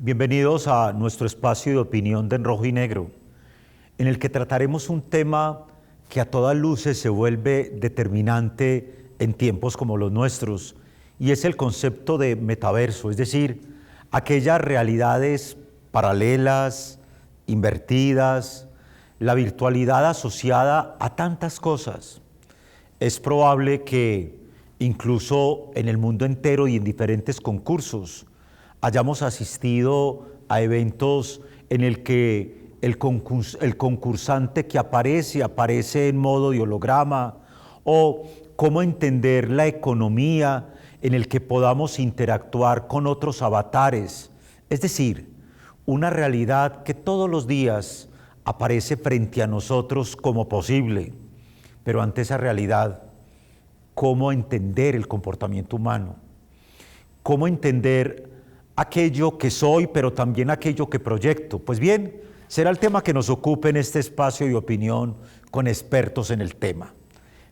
Bienvenidos a nuestro espacio de opinión de En Rojo y Negro, en el que trataremos un tema que a todas luces se vuelve determinante en tiempos como los nuestros, y es el concepto de metaverso, es decir, aquellas realidades paralelas, invertidas, la virtualidad asociada a tantas cosas. Es probable que incluso en el mundo entero y en diferentes concursos hayamos asistido a eventos en el que el concursante que aparece en modo de holograma, o cómo entender la economía en el que podamos interactuar con otros avatares, es decir, una realidad que todos los días aparece frente a nosotros como posible, pero ante esa realidad, ¿cómo entender el comportamiento humano? ¿Cómo entender aquello que soy, pero también aquello que proyecto? Pues bien, será el tema que nos ocupe en este espacio de opinión con expertos en el tema.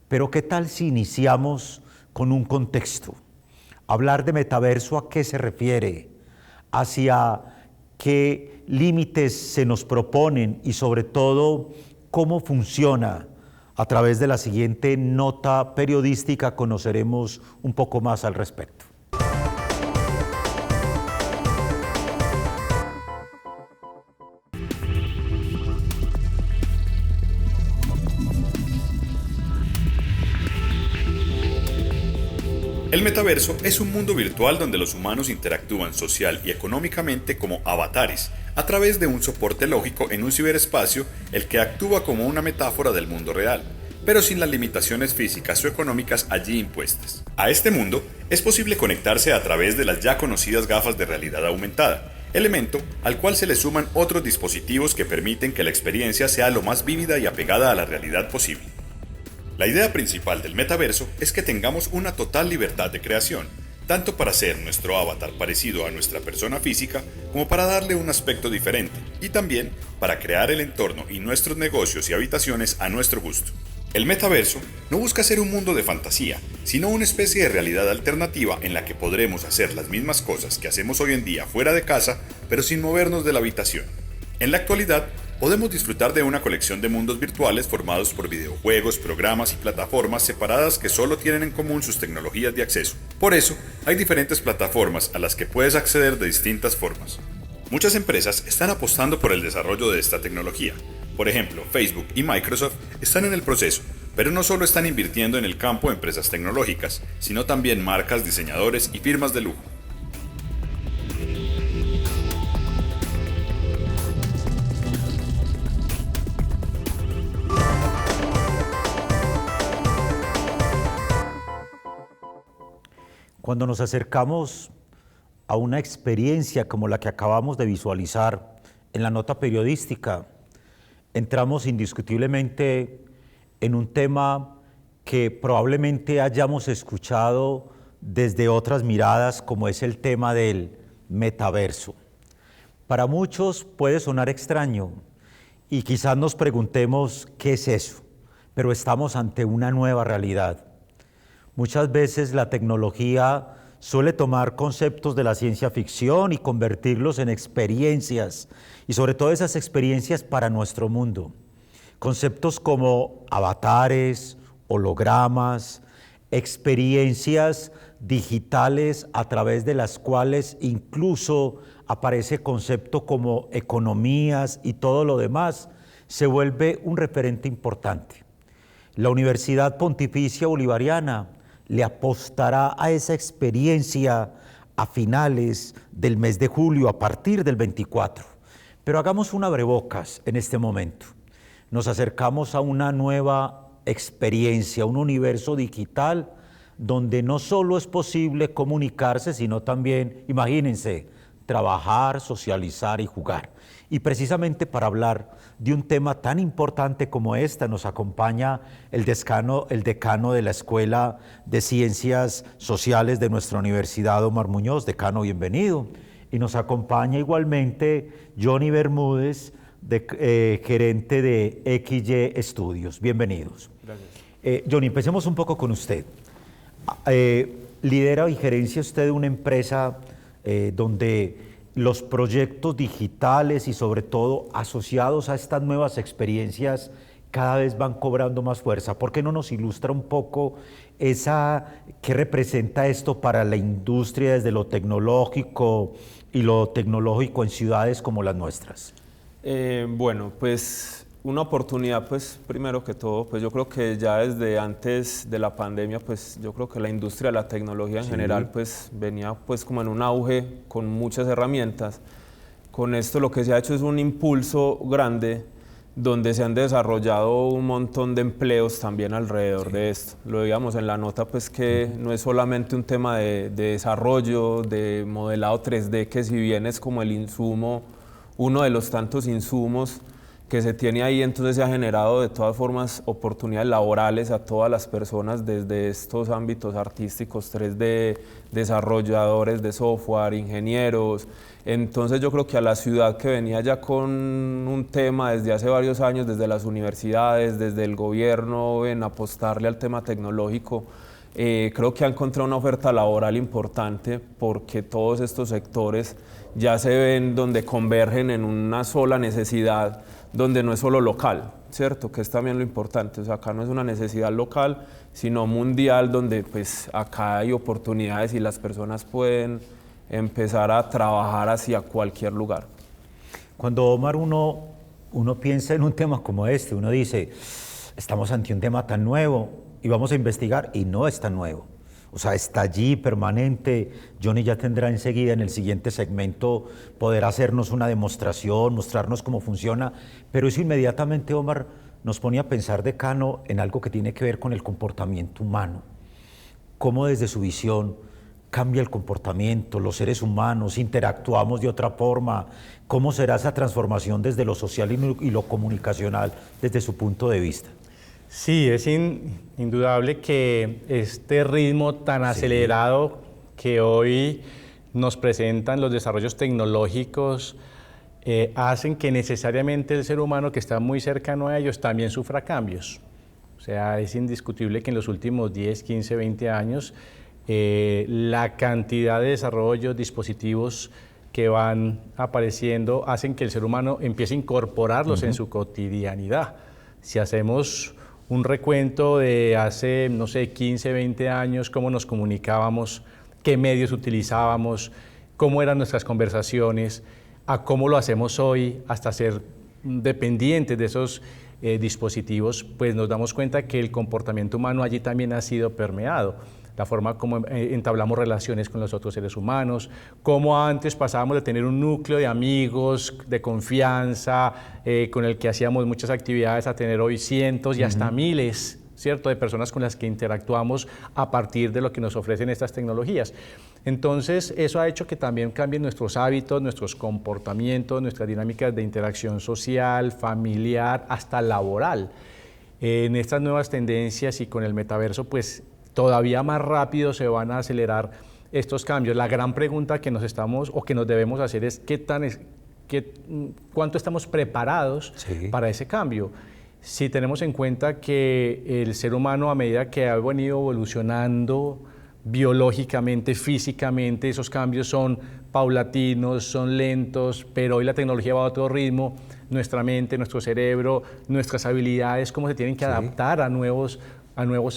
Pero ¿qué tal si iniciamos con un contexto? Hablar de metaverso, ¿a qué se refiere? ¿Hacia qué límites se nos proponen? Y sobre todo, ¿cómo funciona? A través de la siguiente nota periodística conoceremos un poco más al respecto. El metaverso es un mundo virtual donde los humanos interactúan social y económicamente como avatares, a través de un soporte lógico en un ciberespacio, el que actúa como una metáfora del mundo real, pero sin las limitaciones físicas o económicas allí impuestas. A este mundo es posible conectarse a través de las ya conocidas gafas de realidad aumentada, elemento al cual se le suman otros dispositivos que permiten que la experiencia sea lo más vívida y apegada a la realidad posible. La idea principal del metaverso es que tengamos una total libertad de creación, tanto para hacer nuestro avatar parecido a nuestra persona física, como para darle un aspecto diferente, y también para crear el entorno y nuestros negocios y habitaciones a nuestro gusto. El metaverso no busca ser un mundo de fantasía, sino una especie de realidad alternativa en la que podremos hacer las mismas cosas que hacemos hoy en día fuera de casa, pero sin movernos de la habitación. En la actualidad, podemos disfrutar de una colección de mundos virtuales formados por videojuegos, programas y plataformas separadas que solo tienen en común sus tecnologías de acceso. Por eso, hay diferentes plataformas a las que puedes acceder de distintas formas. Muchas empresas están apostando por el desarrollo de esta tecnología. Por ejemplo, Facebook y Microsoft están en el proceso, pero no solo están invirtiendo en el campo empresas tecnológicas, sino también marcas, diseñadores y firmas de lujo. Cuando nos acercamos a una experiencia como la que acabamos de visualizar en la nota periodística, entramos indiscutiblemente en un tema que probablemente hayamos escuchado desde otras miradas, como es el tema del metaverso. Para muchos puede sonar extraño y quizás nos preguntemos qué es eso, pero estamos ante una nueva realidad. Muchas veces la tecnología suele tomar conceptos de la ciencia ficción y convertirlos en experiencias, y sobre todo esas experiencias para nuestro mundo. Conceptos como avatares, hologramas, experiencias digitales a través de las cuales incluso aparece concepto como economías y todo lo demás, se vuelve un referente importante. La Universidad Pontificia Bolivariana le apostará a esa experiencia a finales del mes de julio, a partir del 24. Pero hagamos un abrebocas en este momento. Nos acercamos a una nueva experiencia, un universo digital donde no solo es posible comunicarse, sino también, imagínense, trabajar, socializar y jugar. Y precisamente para hablar de un tema tan importante como esta, nos acompaña el decano de la Escuela de Ciencias Sociales de nuestra Universidad, Omar Muñoz. Decano, bienvenido. Y nos acompaña igualmente Johnny Bermúdez, gerente de XY Estudios. Bienvenidos. Gracias. Johnny, empecemos un poco con usted. Lidera y gerencia usted una empresa donde los proyectos digitales y sobre todo asociados a estas nuevas experiencias cada vez van cobrando más fuerza. ¿Por qué no nos ilustra un poco qué representa esto para la industria desde lo tecnológico y lo tecnológico en ciudades como las nuestras? Bueno, pues una oportunidad, pues primero que todo, pues yo creo que ya desde antes de la pandemia, pues yo creo que la industria de la tecnología en general pues venía pues como en un auge con muchas herramientas. Con esto lo que se ha hecho es un impulso grande donde se han desarrollado un montón de empleos también alrededor de esto. Lo veíamos en la nota, pues que no es solamente un tema de desarrollo, de modelado 3D, que si bien es como el insumo, uno de los tantos insumos que se tiene ahí, entonces se ha generado de todas formas oportunidades laborales a todas las personas desde estos ámbitos artísticos 3D, desarrolladores de software, ingenieros. Entonces yo creo que a la ciudad que venía ya con un tema desde hace varios años, desde las universidades, desde el gobierno, en apostarle al tema tecnológico, creo que ha encontrado una oferta laboral importante porque todos estos sectores ya se ven donde convergen en una sola necesidad, donde no es solo local, ¿cierto? Que es también lo importante. O sea, acá no es una necesidad local, sino mundial, donde pues acá hay oportunidades y las personas pueden empezar a trabajar hacia cualquier lugar. Cuando, Omar, uno piensa en un tema como este, uno dice, estamos ante un tema tan nuevo y vamos a investigar, y no es tan nuevo. O sea, está allí permanente. Johnny ya tendrá enseguida en el siguiente segmento poder hacernos una demostración, mostrarnos cómo funciona, pero eso inmediatamente, Omar, nos pone a pensar, decano, en algo que tiene que ver con el comportamiento humano. Cómo desde su visión cambia el comportamiento, los seres humanos interactuamos de otra forma, cómo será esa transformación desde lo social y lo comunicacional desde su punto de vista. Sí, es indudable que este ritmo tan acelerado que hoy nos presentan los desarrollos tecnológicos hacen que necesariamente el ser humano que está muy cercano a ellos también sufra cambios. O sea, es indiscutible que en los últimos 10, 15, 20 años la cantidad de desarrollos, dispositivos que van apareciendo hacen que el ser humano empiece a incorporarlos en su cotidianidad. Si hacemos un recuento de hace, no sé, 15, 20 años, cómo nos comunicábamos, qué medios utilizábamos, cómo eran nuestras conversaciones, a cómo lo hacemos hoy, hasta ser dependientes de esos dispositivos, pues nos damos cuenta que el comportamiento humano allí también ha sido permeado. La forma como entablamos relaciones con los otros seres humanos, cómo antes pasábamos de tener un núcleo de amigos, de confianza, con el que hacíamos muchas actividades, a tener hoy cientos y hasta miles, ¿cierto?, de personas con las que interactuamos a partir de lo que nos ofrecen estas tecnologías. Entonces, eso ha hecho que también cambien nuestros hábitos, nuestros comportamientos, nuestras dinámicas de interacción social, familiar, hasta laboral. En estas nuevas tendencias y con el metaverso, pues, todavía más rápido se van a acelerar estos cambios. La gran pregunta que nos estamos o que nos debemos hacer es cuánto estamos preparados para ese cambio. Si tenemos en cuenta que el ser humano, a medida que ha venido evolucionando biológicamente, físicamente, esos cambios son paulatinos, son lentos, pero hoy la tecnología va a otro ritmo, nuestra mente, nuestro cerebro, nuestras habilidades, cómo se tienen que adaptar a nuevos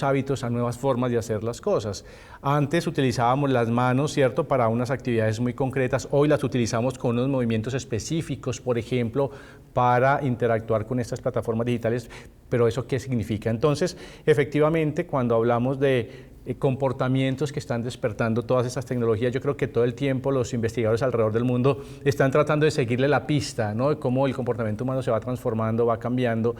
hábitos, a nuevas formas de hacer las cosas. Antes utilizábamos las manos, ¿cierto?, para unas actividades muy concretas. Hoy las utilizamos con unos movimientos específicos, por ejemplo, para interactuar con estas plataformas digitales. ¿Pero eso qué significa? Entonces, efectivamente, cuando hablamos de comportamientos que están despertando todas estas tecnologías, yo creo que todo el tiempo los investigadores alrededor del mundo están tratando de seguirle la pista, ¿no?, de cómo el comportamiento humano se va transformando, va cambiando,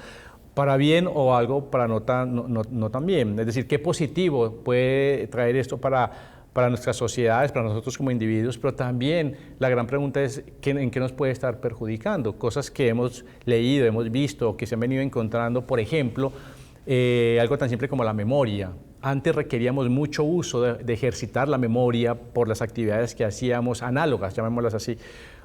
para bien o algo para no tan bien. Es decir, qué positivo puede traer esto para nuestras sociedades, para nosotros como individuos, pero también la gran pregunta es en qué nos puede estar perjudicando. Cosas que hemos leído, hemos visto, que se han venido encontrando, por ejemplo, algo tan simple como la memoria. Antes requeríamos mucho uso de ejercitar la memoria por las actividades que hacíamos análogas, llamémoslas así.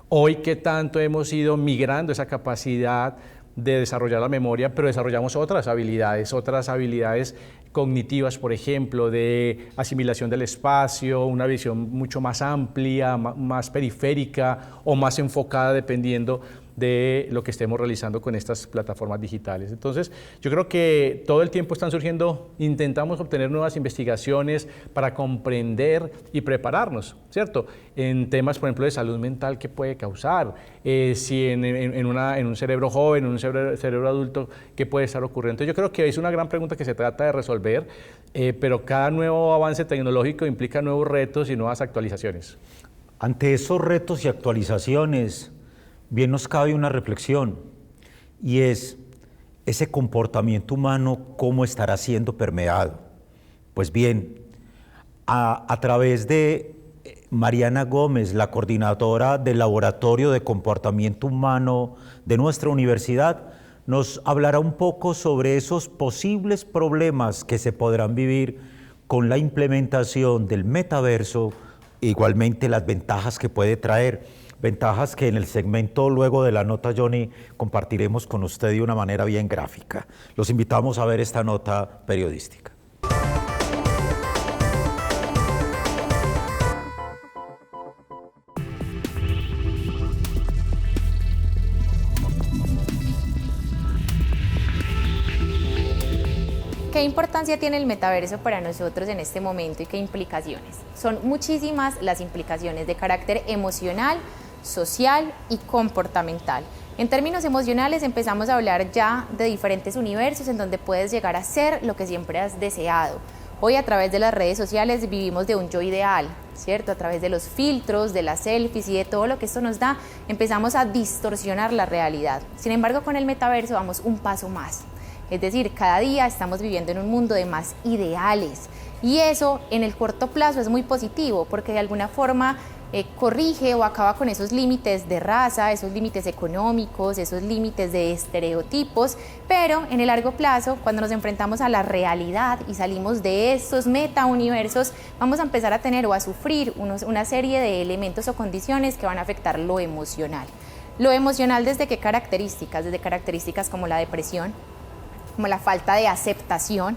Hoy, ¿qué tanto hemos ido migrando esa capacidad de desarrollar la memoria, pero desarrollamos otras habilidades cognitivas, por ejemplo, de asimilación del espacio, una visión mucho más amplia, más periférica o más enfocada dependiendo de lo que estemos realizando con estas plataformas digitales. Entonces, yo creo que todo el tiempo están surgiendo, intentamos obtener nuevas investigaciones para comprender y prepararnos, ¿cierto? En temas, por ejemplo, de salud mental, ¿qué puede causar? Si en un cerebro joven, en un cerebro adulto, ¿qué puede estar ocurriendo? Entonces, yo creo que es una gran pregunta que se trata de resolver, pero cada nuevo avance tecnológico implica nuevos retos y nuevas actualizaciones. Ante esos retos y actualizaciones, bien nos cabe una reflexión, y es ese comportamiento humano, ¿cómo estará siendo permeado? Pues bien, a través de Mariana Gómez, la coordinadora del Laboratorio de Comportamiento Humano de nuestra universidad, nos hablará un poco sobre esos posibles problemas que se podrán vivir con la implementación del metaverso, igualmente las ventajas que puede traer. Ventajas que en el segmento luego de la nota, Johnny, compartiremos con usted de una manera bien gráfica. Los invitamos a ver esta nota periodística. ¿Qué importancia tiene el metaverso para nosotros en este momento y qué implicaciones? Son muchísimas las implicaciones de carácter emocional, social y comportamental. En términos emocionales empezamos a hablar ya de diferentes universos en donde puedes llegar a ser lo que siempre has deseado. Hoy a través de las redes sociales vivimos de un yo ideal, ¿cierto? A través de los filtros, de las selfies y de todo lo que esto nos da, empezamos a distorsionar la realidad. Sin embargo, con el metaverso vamos un paso más. Es decir, cada día estamos viviendo en un mundo de más ideales y eso en el corto plazo es muy positivo porque de alguna forma corrige o acaba con esos límites de raza, esos límites económicos, esos límites de estereotipos, pero en el largo plazo, cuando nos enfrentamos a la realidad y salimos de estos metauniversos, vamos a empezar a tener o a sufrir una serie de elementos o condiciones que van a afectar lo emocional. Lo emocional, ¿desde qué características? Desde características como la depresión, como la falta de aceptación,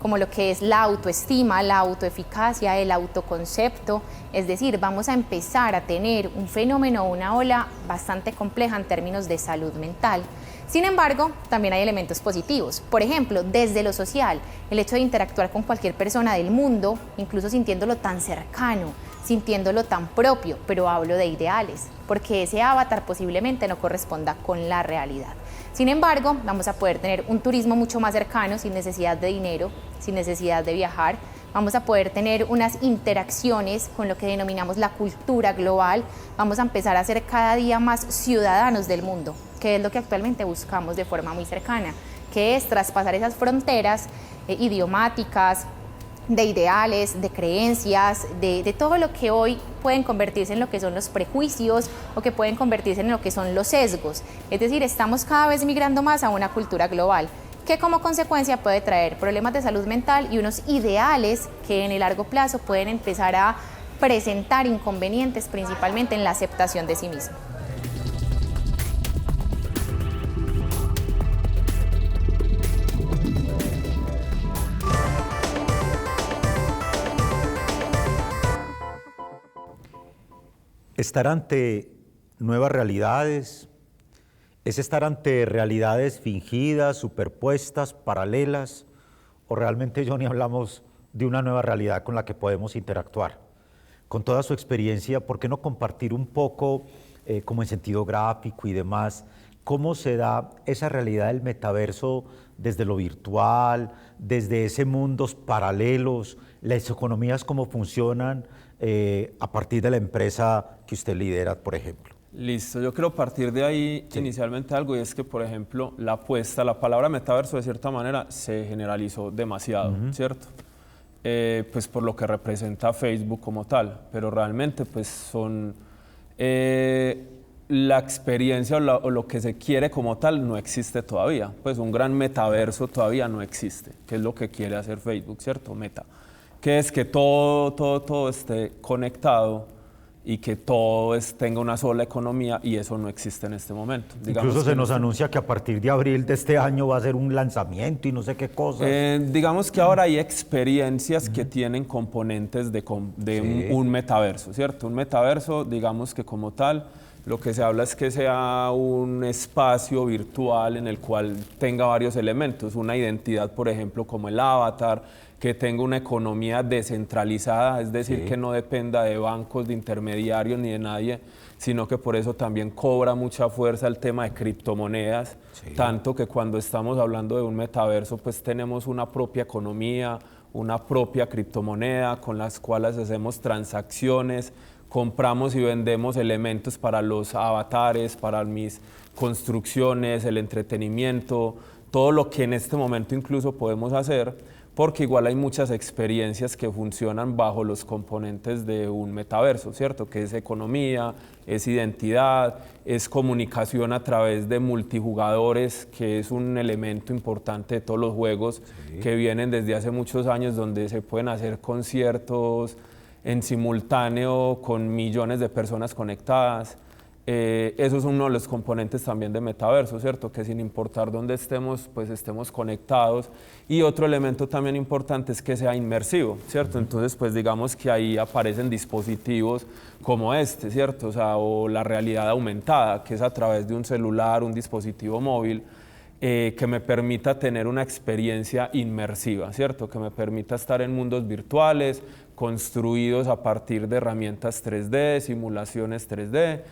como lo que es la autoestima, la autoeficacia, el autoconcepto. Es decir, vamos a empezar a tener un fenómeno, una ola bastante compleja en términos de salud mental. Sin embargo, también hay elementos positivos. Por ejemplo, desde lo social, el hecho de interactuar con cualquier persona del mundo, incluso sintiéndolo tan cercano, sintiéndolo tan propio, pero hablo de ideales, porque ese avatar posiblemente no corresponda con la realidad. Sin embargo, vamos a poder tener un turismo mucho más cercano, sin necesidad de dinero, sin necesidad de viajar. Vamos a poder tener unas interacciones con lo que denominamos la cultura global. Vamos a empezar a ser cada día más ciudadanos del mundo, que es lo que actualmente buscamos de forma muy cercana, que es traspasar esas fronteras idiomáticas, de ideales, de creencias, de todo lo que hoy pueden convertirse en lo que son los prejuicios o que pueden convertirse en lo que son los sesgos. Es decir, estamos cada vez migrando más a una cultura global, que como consecuencia puede traer problemas de salud mental y unos ideales que en el largo plazo pueden empezar a presentar inconvenientes, principalmente en la aceptación de sí mismo. Estar ante nuevas realidades, es estar ante realidades fingidas, superpuestas, paralelas, o realmente, Johnny, hablamos de una nueva realidad con la que podemos interactuar. Con toda su experiencia, ¿por qué no compartir un poco, como en sentido gráfico y demás, cómo se da esa realidad del metaverso desde lo virtual, desde ese mundos paralelos, las economías cómo funcionan a partir de la empresa que usted lidera, por ejemplo? Listo, yo quiero partir de ahí inicialmente algo, y es que, por ejemplo, la palabra metaverso de cierta manera se generalizó demasiado, ¿cierto? Pues por lo que representa Facebook como tal, pero realmente pues son la experiencia o lo que se quiere como tal no existe todavía, pues un gran metaverso todavía no existe, que es lo que quiere hacer Facebook, ¿cierto? Meta, que es que todo esté conectado y que todo tenga una sola economía, y eso no existe en este momento. Incluso se nos anuncia que a partir de abril de este año va a ser un lanzamiento y no sé qué cosa. Digamos que ahora hay experiencias que tienen componentes de un metaverso, ¿cierto? Un metaverso, digamos que como tal, lo que se habla es que sea un espacio virtual en el cual tenga varios elementos, una identidad, por ejemplo, como el avatar, que tenga una economía descentralizada, es decir, que no dependa de bancos, de intermediarios ni de nadie, sino que por eso también cobra mucha fuerza el tema de criptomonedas, tanto que cuando estamos hablando de un metaverso, pues tenemos una propia economía, una propia criptomoneda con las cuales hacemos transacciones, compramos y vendemos elementos para los avatares, para mis construcciones, el entretenimiento, todo lo que en este momento incluso podemos hacer, porque igual hay muchas experiencias que funcionan bajo los componentes de un metaverso, ¿cierto? Que es economía, es identidad, es comunicación a través de multijugadores, que es un elemento importante de todos los juegos que vienen desde hace muchos años, donde se pueden hacer conciertos en simultáneo con millones de personas conectadas. Eso es uno de los componentes también de metaverso, ¿cierto? Que sin importar dónde estemos, pues estemos conectados. Y otro elemento también importante es que sea inmersivo, ¿cierto? Entonces, pues digamos que ahí aparecen dispositivos como este, ¿cierto? O sea, o la realidad aumentada, que es a través de un celular, un dispositivo móvil, que me permita tener una experiencia inmersiva, ¿cierto? Que me permita estar en mundos virtuales, construidos a partir de herramientas 3D, simulaciones 3D,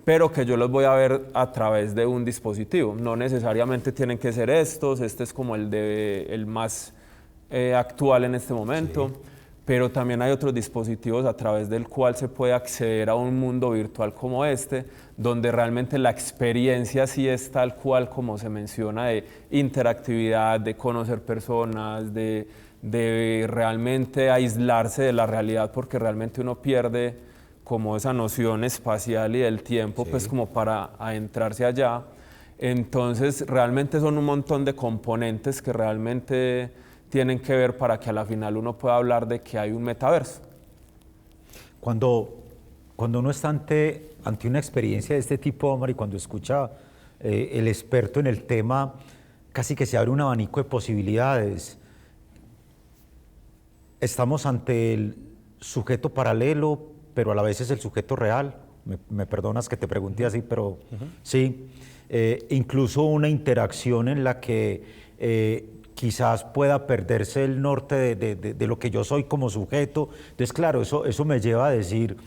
pero que yo los voy a ver a través de un dispositivo. No necesariamente tienen que ser estos, este es como el más actual en este momento, pero también hay otros dispositivos a través del cual se puede acceder a un mundo virtual como este, donde realmente la experiencia sí es tal cual como se menciona, de interactividad, de conocer personas, de realmente aislarse de la realidad, porque realmente uno pierde como esa noción espacial y del tiempo, pues como para adentrarse allá. Entonces realmente son un montón de componentes que realmente tienen que ver para que a la final uno pueda hablar de que hay un metaverso. Cuando uno está ante una experiencia de este tipo, Omar, y cuando escucha el experto en el tema, casi que se abre un abanico de posibilidades. Estamos ante el sujeto paralelo, pero a la vez es el sujeto real. Me perdonas que te pregunte así, pero sí. Incluso una interacción en la que quizás pueda perderse el norte de lo que yo soy como sujeto. Entonces, claro, eso me lleva a decir,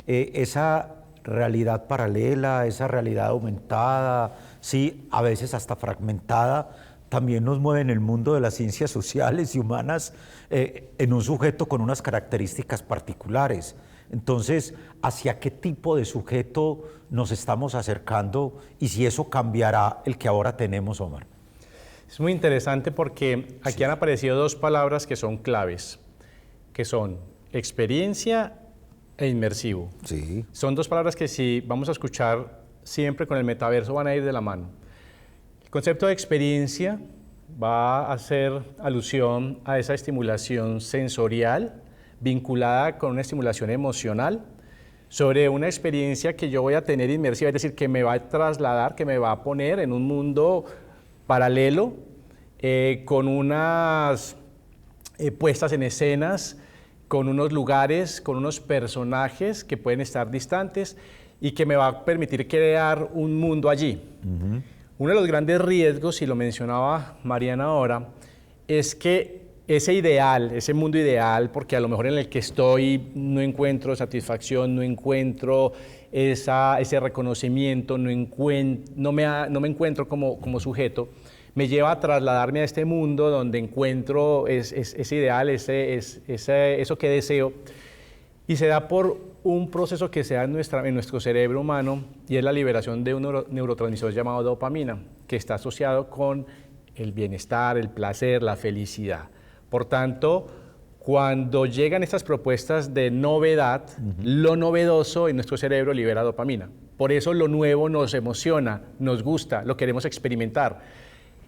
esa realidad paralela, esa realidad aumentada, sí, a veces hasta fragmentada, también nos mueve en el mundo de las ciencias sociales y humanas en un sujeto con unas características particulares. Entonces, ¿hacia qué tipo de sujeto nos estamos acercando y si eso cambiará el que ahora tenemos, Omar? Es muy interesante porque aquí han aparecido dos palabras que son claves, que son experiencia e inmersivo. Sí. Son dos palabras que si vamos a escuchar siempre con el metaverso van a ir de la mano. El concepto de experiencia va a hacer alusión a esa estimulación sensorial vinculada con una estimulación emocional sobre una experiencia que yo voy a tener inmersiva, es decir, que me va a trasladar, que me va a poner en un mundo paralelo, con unas puestas en escenas, con unos lugares, con unos personajes que pueden estar distantes y que me va a permitir crear un mundo allí. Uno de los grandes riesgos, y lo mencionaba Mariana ahora, es que ese ideal, ese mundo ideal, porque a lo mejor en el que estoy no encuentro satisfacción, no encuentro ese reconocimiento, no me encuentro como sujeto, me lleva a trasladarme a este mundo donde encuentro ese ideal, eso que deseo, y se da por un proceso que se da en nuestro cerebro humano, y es la liberación de un neurotransmisor llamado dopamina, que está asociado con el bienestar, el placer, la felicidad. Por tanto, cuando llegan estas propuestas de novedad, lo novedoso en nuestro cerebro libera dopamina. Por eso lo nuevo nos emociona, nos gusta, lo queremos experimentar.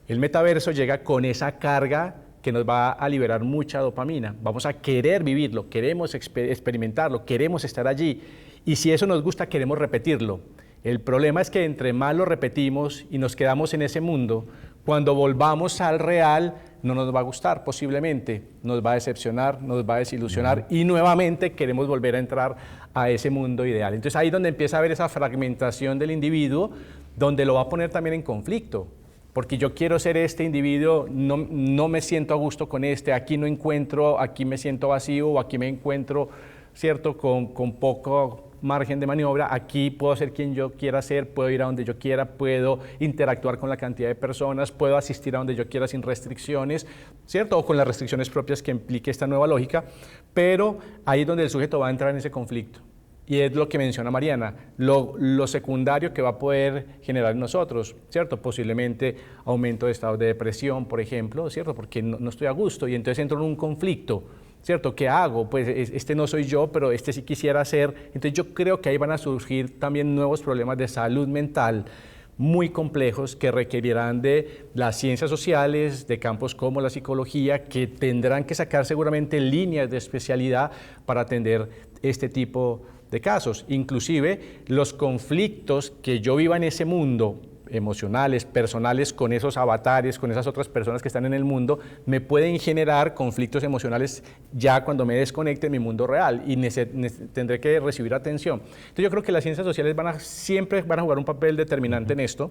El metaverso llega con esa carga que nos va a liberar mucha dopamina. Vamos a querer vivirlo, queremos experimentarlo, queremos estar allí. Y si eso nos gusta, queremos repetirlo. El problema es que entre más lo repetimos y nos quedamos en ese mundo, cuando volvamos al real no nos va a gustar posiblemente, nos va a decepcionar, nos va a desilusionar y nuevamente queremos volver a entrar a ese mundo ideal. Entonces ahí es donde empieza a haber esa fragmentación del individuo, donde lo va a poner también en conflicto. Porque yo quiero ser este individuo, no me siento a gusto con este, aquí no encuentro, aquí me siento vacío o aquí me encuentro, ¿cierto?, con poco margen de maniobra, aquí puedo ser quien yo quiera ser, puedo ir a donde yo quiera, puedo interactuar con la cantidad de personas, puedo asistir a donde yo quiera sin restricciones, ¿cierto?, o con las restricciones propias que implique esta nueva lógica, pero ahí es donde el sujeto va a entrar en ese conflicto. Y es lo que menciona Mariana, lo secundario que va a poder generar en nosotros, ¿cierto? Posiblemente aumento de estados de depresión, por ejemplo, ¿cierto? Porque no estoy a gusto y entonces entro en un conflicto, ¿cierto? ¿Qué hago? Pues este no soy yo, pero este sí quisiera ser. Entonces yo creo que ahí van a surgir también nuevos problemas de salud mental muy complejos que requerirán de las ciencias sociales, de campos como la psicología, que tendrán que sacar seguramente líneas de especialidad para atender este tipo de casos. Inclusive los conflictos que yo viva en ese mundo, emocionales, personales, con esos avatares, con esas otras personas que están en el mundo, me pueden generar conflictos emocionales ya cuando me desconecte de mi mundo real y tendré que recibir atención. Entonces yo creo que las ciencias sociales siempre van a jugar un papel determinante en esto,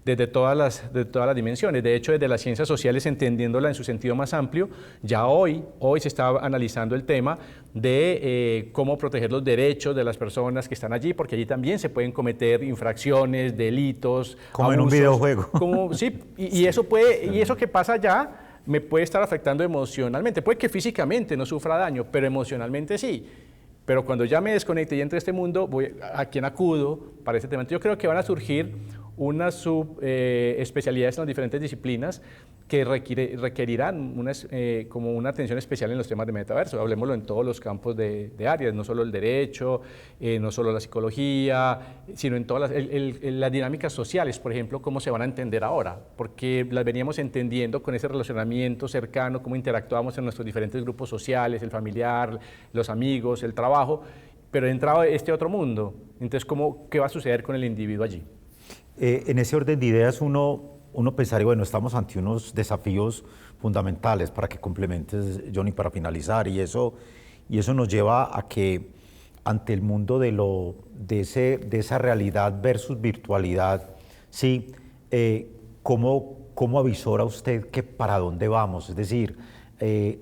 desde todas las dimensiones. De hecho, desde las ciencias sociales, entendiéndola en su sentido más amplio, ya hoy se está analizando el tema de cómo proteger los derechos de las personas que están allí, porque allí también se pueden cometer infracciones, delitos, como abusos, en un videojuego. Sí, y eso que pasa allá me puede estar afectando emocionalmente. Puede que físicamente no sufra daño, pero emocionalmente sí. Pero cuando ya me desconecte y entre a este mundo, ¿a quién acudo para este tema? Entonces yo creo que van a surgir unas subespecialidades en las diferentes disciplinas que requerirán como una atención especial en los temas de metaverso. Hablemoslo en todos los campos de áreas, no solo el derecho, no solo la psicología, sino en todas las dinámicas sociales, por ejemplo, cómo se van a entender ahora, porque las veníamos entendiendo con ese relacionamiento cercano, cómo interactuamos en nuestros diferentes grupos sociales, el familiar, los amigos, el trabajo, pero entraba este otro mundo. Entonces, ¿qué va a suceder con el individuo allí? En ese orden de ideas uno pensaría, bueno, estamos ante unos desafíos fundamentales para que complementes, Johnny, para finalizar, y eso nos lleva a que ante el mundo de esa realidad versus virtualidad, sí, ¿cómo avisora usted que para dónde vamos? Es decir,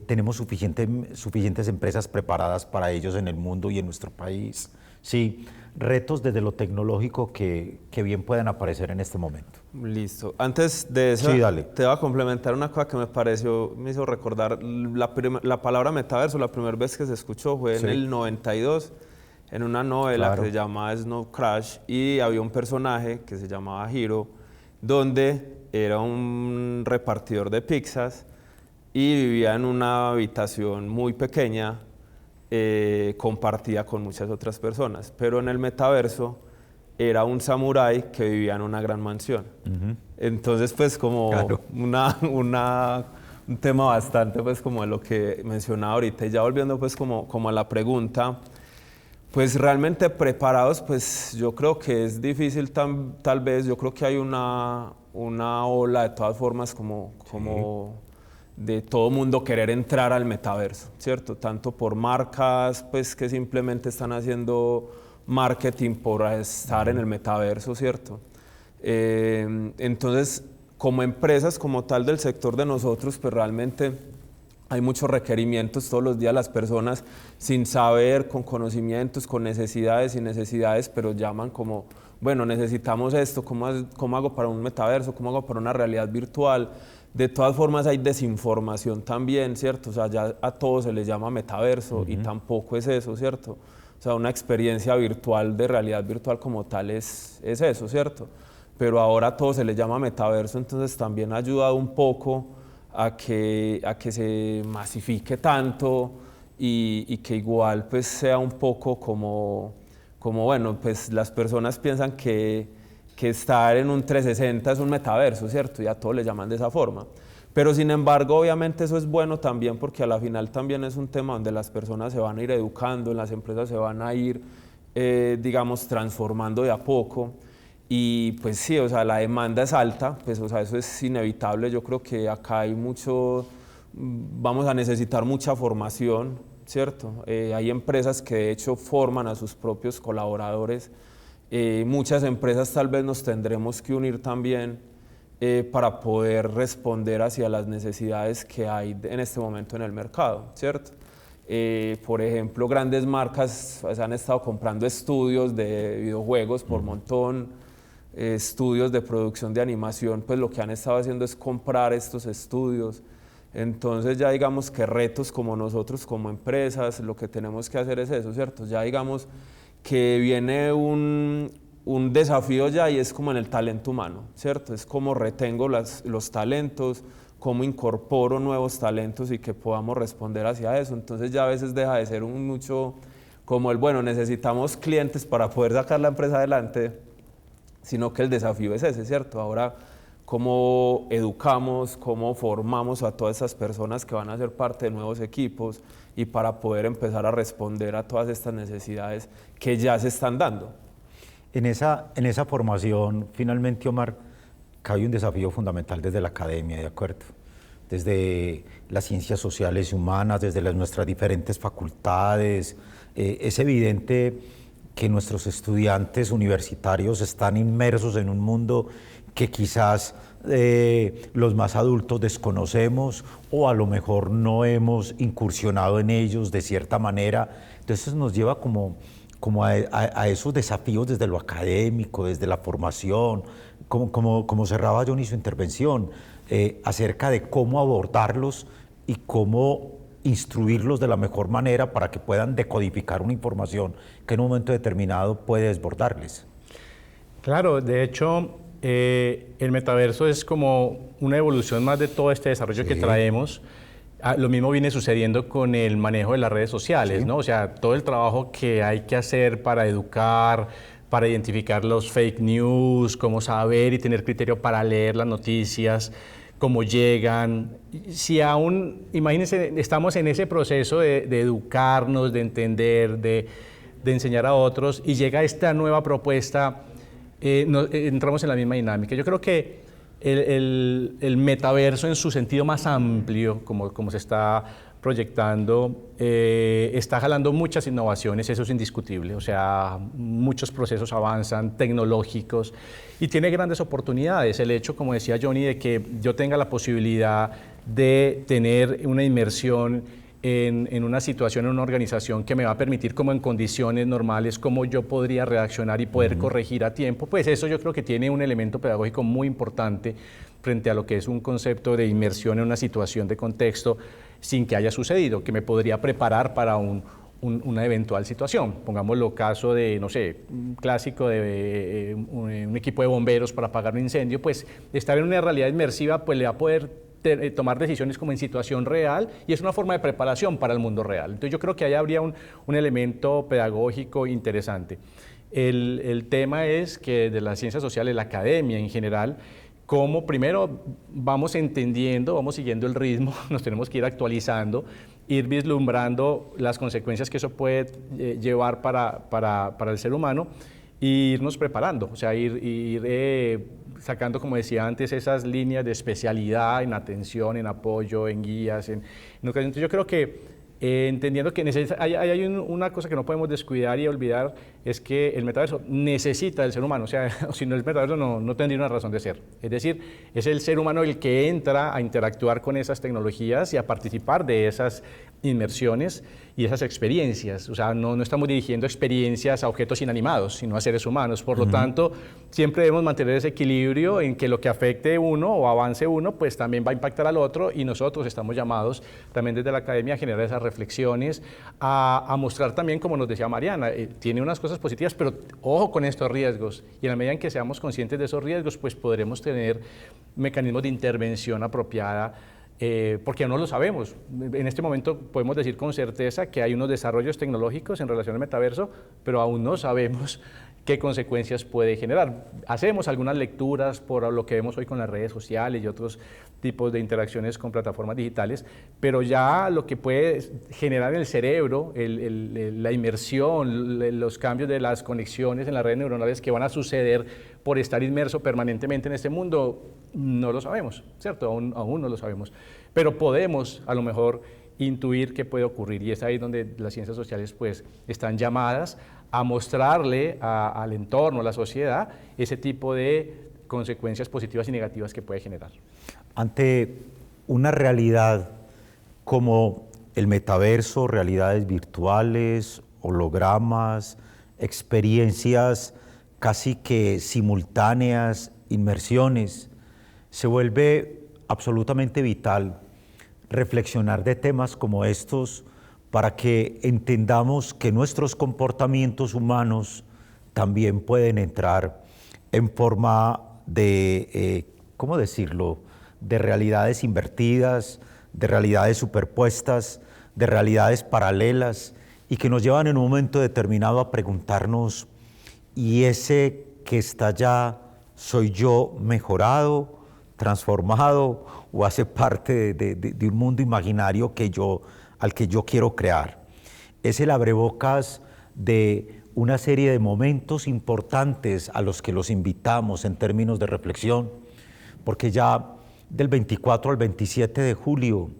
tenemos suficientes empresas preparadas para ellos en el mundo y en nuestro país, sí, retos desde lo tecnológico que bien pueden aparecer en este momento. Listo. Antes de eso, sí, dale. Te voy a complementar una cosa que me hizo recordar la palabra metaverso. La primera vez que se escuchó fue en el 92, en una novela que se llamaba Snow Crash, y había un personaje que se llamaba Hiro, donde era un repartidor de pizzas y vivía en una habitación muy pequeña, compartida con muchas otras personas, pero en el metaverso era un samurái que vivía en una gran mansión. Entonces, pues como claro, un tema bastante, pues como de lo que mencionaba ahorita. Y ya volviendo pues como a la pregunta, pues realmente preparados, pues yo creo que es difícil tal vez. Yo creo que hay una ola de todas formas como de todo mundo querer entrar al metaverso, ¿cierto? Tanto por marcas pues que simplemente están haciendo marketing por estar en el metaverso, ¿cierto? Entonces, como empresas como tal del sector de nosotros, pues realmente hay muchos requerimientos todos los días, las personas sin saber, con conocimientos, con necesidades y necesidades, pero llaman como, bueno, necesitamos esto, ¿cómo hago para un metaverso? ¿Cómo hago para una realidad virtual? De todas formas hay desinformación también, ¿cierto? O sea, ya a todo se les llama metaverso y tampoco es eso, ¿cierto? O sea, una experiencia virtual de realidad virtual como tal es eso, ¿cierto? Pero ahora a todo se le llama metaverso, entonces también ha ayudado un poco a que se masifique tanto y que igual pues sea un poco como bueno, pues las personas piensan que estar en un 360 es un metaverso, ¿cierto? Y a todo le llaman de esa forma. Pero sin embargo, obviamente eso es bueno también porque a la final también es un tema donde las personas se van a ir educando, las empresas se van a ir digamos, transformando de a poco. Y pues sí, o sea, la demanda es alta, pues o sea, eso es inevitable. Yo creo que acá hay vamos a necesitar mucha formación, ¿cierto? Hay empresas que de hecho forman a sus propios colaboradores. Muchas empresas tal vez nos tendremos que unir también para poder responder hacia las necesidades que hay en este momento en el mercado, ¿cierto? Por ejemplo, grandes marcas pues, han estado comprando estudios de videojuegos por montón, estudios de producción de animación, pues lo que han estado haciendo es comprar estos estudios. Entonces ya digamos que retos como nosotros como empresas, lo que tenemos que hacer es eso, ¿cierto? Ya digamos que viene un desafío ya y es como en el talento humano, ¿cierto? Es como retengo los talentos, cómo incorporo nuevos talentos y que podamos responder hacia eso. Entonces ya a veces deja de ser mucho como bueno, necesitamos clientes para poder sacar la empresa adelante, sino que el desafío es ese, ¿cierto? Ahora, cómo educamos, cómo formamos a todas esas personas que van a ser parte de nuevos equipos y para poder empezar a responder a todas estas necesidades que ya se están dando. En esa formación, finalmente, Omar, cabe un desafío fundamental desde la academia, ¿de acuerdo? Desde las ciencias sociales y humanas, desde nuestras diferentes facultades. Es evidente que nuestros estudiantes universitarios están inmersos en un mundo que quizás los más adultos desconocemos o a lo mejor no hemos incursionado en ellos de cierta manera. Entonces nos lleva como a esos desafíos desde lo académico, desde la formación, como cerraba Johnny su intervención, acerca de cómo abordarlos y cómo instruirlos de la mejor manera para que puedan decodificar una información que en un momento determinado puede desbordarles. Claro, de hecho, el metaverso es como una evolución más de todo este desarrollo que traemos. Lo mismo viene sucediendo con el manejo de las redes sociales, ¿no? O sea, todo el trabajo que hay que hacer para educar, para identificar los fake news, cómo saber y tener criterio para leer las noticias, cómo llegan. Si aún, imagínense, estamos en ese proceso de educarnos, de entender, de enseñar a otros, y llega esta nueva propuesta, entramos en la misma dinámica. Yo creo que el metaverso en su sentido más amplio, como se está proyectando, está jalando muchas innovaciones, eso es indiscutible. O sea, muchos procesos avanzan, tecnológicos, y tiene grandes oportunidades. El hecho, como decía Johnny, de que yo tenga la posibilidad de tener una inmersión en una situación, en una organización que me va a permitir, como en condiciones normales, cómo yo podría reaccionar y poder corregir a tiempo, pues eso yo creo que tiene un elemento pedagógico muy importante frente a lo que es un concepto de inmersión en una situación de contexto sin que haya sucedido, que me podría preparar para una eventual situación. Pongámoslo caso de, no sé, un clásico de un equipo de bomberos para apagar un incendio, pues estar en una realidad inmersiva pues le va a poder tomar decisiones como en situación real, y es una forma de preparación para el mundo real. Entonces yo creo que ahí habría un elemento pedagógico interesante. El tema es que de las ciencias sociales, la academia en general, como primero vamos entendiendo, vamos siguiendo el ritmo, nos tenemos que ir actualizando, ir vislumbrando las consecuencias que eso puede llevar para el ser humano, e irnos preparando, o sea, ir sacando, como decía antes, esas líneas de especialidad en atención, en apoyo, en guías. Entonces yo creo que entendiendo que hay una cosa que no podemos descuidar y olvidar, es que el metaverso necesita del ser humano. O sea, si no, el metaverso no tendría una razón de ser. Es decir, es el ser humano el que entra a interactuar con esas tecnologías y a participar de esas inmersiones y esas experiencias. O sea, no estamos dirigiendo experiencias a objetos inanimados, sino a seres humanos. Por lo tanto, siempre debemos mantener ese equilibrio en que lo que afecte uno o avance uno, pues también va a impactar al otro, y nosotros estamos llamados también desde la academia a generar esas reflexiones, a mostrar también, como nos decía Mariana, tiene unas cosas positivas, pero ojo con estos riesgos, y en la medida en que seamos conscientes de esos riesgos, pues podremos tener mecanismos de intervención apropiada, porque no lo sabemos. En este momento podemos decir con certeza que hay unos desarrollos tecnológicos en relación al metaverso, pero aún no sabemos qué consecuencias puede generar. Hacemos algunas lecturas por lo que vemos hoy con las redes sociales y otros tipos de interacciones con plataformas digitales, pero ya lo que puede generar en el cerebro, la inmersión, los cambios de las conexiones en las redes neuronales que van a suceder por estar inmerso permanentemente en este mundo, no lo sabemos, ¿cierto? Aún no lo sabemos, pero podemos a lo mejor intuir qué puede ocurrir, y es ahí donde las ciencias sociales pues están llamadas a mostrarle al entorno, a la sociedad, ese tipo de consecuencias positivas y negativas que puede generar. Ante una realidad como el metaverso, realidades virtuales, hologramas, experiencias casi que simultáneas, inmersiones, se vuelve absolutamente vital reflexionar de temas como estos para que entendamos que nuestros comportamientos humanos también pueden entrar en forma de, ¿cómo decirlo?, de realidades invertidas, de realidades superpuestas, de realidades paralelas, y que nos llevan en un momento determinado a preguntarnos, ¿y ese que está allá soy yo mejorado, transformado, o hace parte de un mundo imaginario al que yo quiero crear? Es el abrebocas de una serie de momentos importantes a los que los invitamos en términos de reflexión, porque ya del 24 al 27 de julio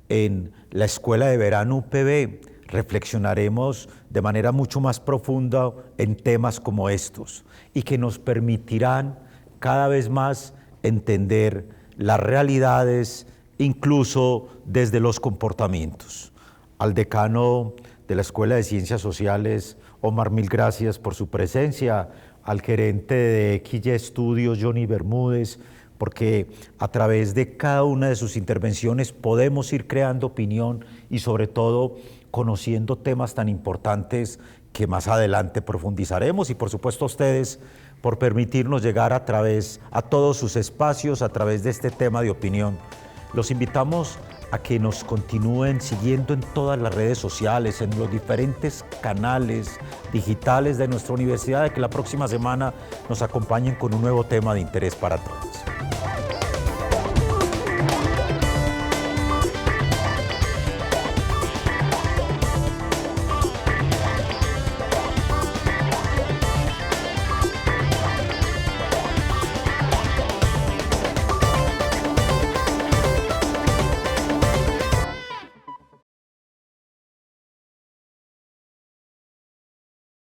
en la Escuela de Verano UPB reflexionaremos de manera mucho más profunda en temas como estos, y que nos permitirán cada vez más entender las realidades, incluso desde los comportamientos. Al decano de la Escuela de Ciencias Sociales, Omar, mil gracias por su presencia. Al gerente de XY Estudios, Johnny Bermúdez, porque a través de cada una de sus intervenciones podemos ir creando opinión y sobre todo conociendo temas tan importantes que más adelante profundizaremos, y por supuesto a ustedes por permitirnos llegar a todos sus espacios a través de este tema de opinión. Los invitamos a que nos continúen siguiendo en todas las redes sociales, en los diferentes canales digitales de nuestra universidad, de que la próxima semana nos acompañen con un nuevo tema de interés para todos.